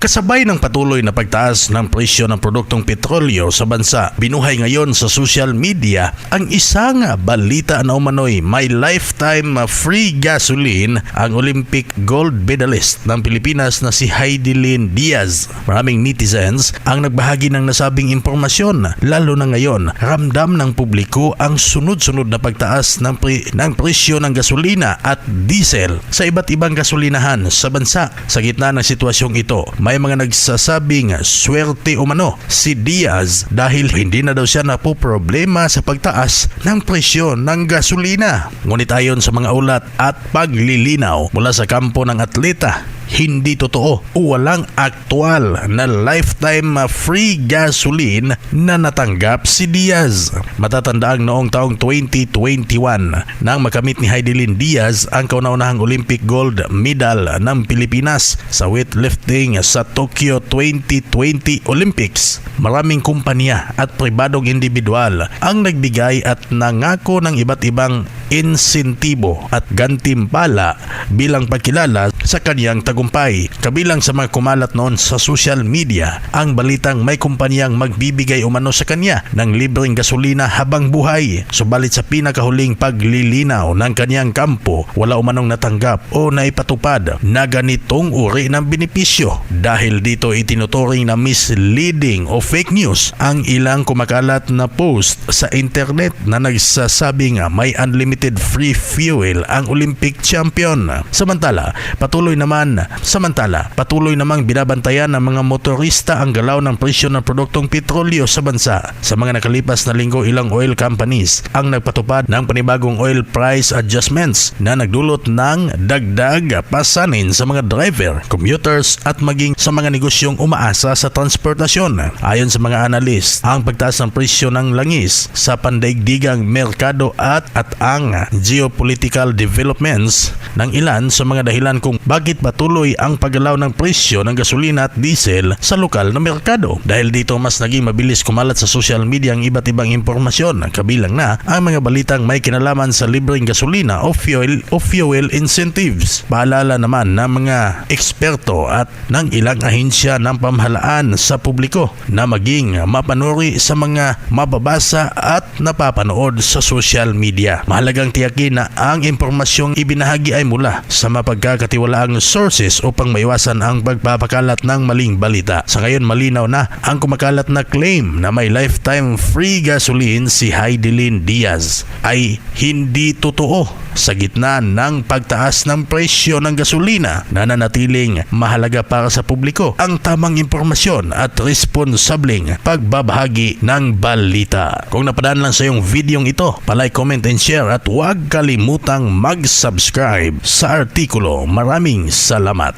Kasabay ng patuloy na pagtaas ng presyo ng produktong petrolyo sa bansa, binuhay ngayon sa social media ang isang balita na umano'y may lifetime free gasoline ang Olympic gold medalist ng Pilipinas na si Hidilyn Diaz. Maraming netizens ang nagbahagi ng nasabing impormasyon, lalo na ngayon ramdam ng publiko ang sunod-sunod na pagtaas ng presyo ng gasolina at diesel sa iba't ibang gasolinahan sa bansa. Sa gitna ng sitwasyong ito, may mga nagsasabing swerte umano si Diaz dahil hindi na daw siya napoproblema sa pagtaas ng presyo ng gasolina. Ngunit ayon sa mga ulat at paglilinaw mula sa kampo ng atleta, hindi totoo o walang aktual na lifetime free gasoline na natanggap si Diaz. Matatandaang noong taong 2021 nang makamit ni Hidilyn Diaz ang kauna-unahang Olympic gold medal ng Pilipinas sa weightlifting sa Tokyo 2020 Olympics. Maraming kumpanya at pribadong individual ang nagbigay at nangako ng iba't ibang insentibo at gantimpala bilang pagkilala sa kanyang tagumpay. Kabilang sa mga kumalat noon sa social media ang balitang may kumpanyang magbibigay umano sa kanya ng libreng gasolina habang buhay. Subalit sa pinakahuling paglilinaw ng kanyang kampo, wala umanong natanggap o naipatupad na ganitong uri ng benepisyo. Dahil dito itinuturing na misleading o fake news ang ilang kumakalat na post sa internet na nagsasabing may unlimited free fuel ang Olympic champion. Samantala, patuloy namang binabantayan ng mga motorista ang galaw ng presyo ng produktong petrolyo sa bansa. Sa mga nakalipas na linggo, ilang oil companies ang nagpatupad ng panibagong oil price adjustments na nagdulot ng dagdag pasanin sa mga driver, commuters at maging sa mga negosyong umaasa sa transportasyon. Ayon sa mga analyst, ang pagtaas ng presyo ng langis sa pandaigdigang merkado at ang geopolitical developments ng ilan sa mga dahilan kung bakit patuloy ang paggalaw ng presyo ng gasolina at diesel sa lokal na merkado. Dahil dito mas naging mabilis kumalat sa social media ang iba't ibang impormasyon, kabilang na ang mga balitang may kinalaman sa libreng gasolina o fuel incentives. Paalala naman ng mga eksperto at ng ilang ahensya ng pamahalaan sa publiko na maging mapanuri sa mga mababasa at napapanood sa social media. Mahalagang tiyakin na ang impormasyong ibinahagi ay mula sa mapagkakatiwalaang sources upang maiwasan ang pagpapakalat ng maling balita. Sa ngayon, malinaw na ang kumakalat na claim na may lifetime free gasoline si Hidilyn Diaz ay hindi totoo. Sa gitna ng pagtaas ng presyo ng gasolina, nananatiling mahalaga para sa publiko ang tamang impormasyon at responsableng pagbabahagi ng balita. Kung napadaan lang sa iyong videong ito, palike, comment and share at huwag kalimutang mag-subscribe sa artikulo. Maraming salamat.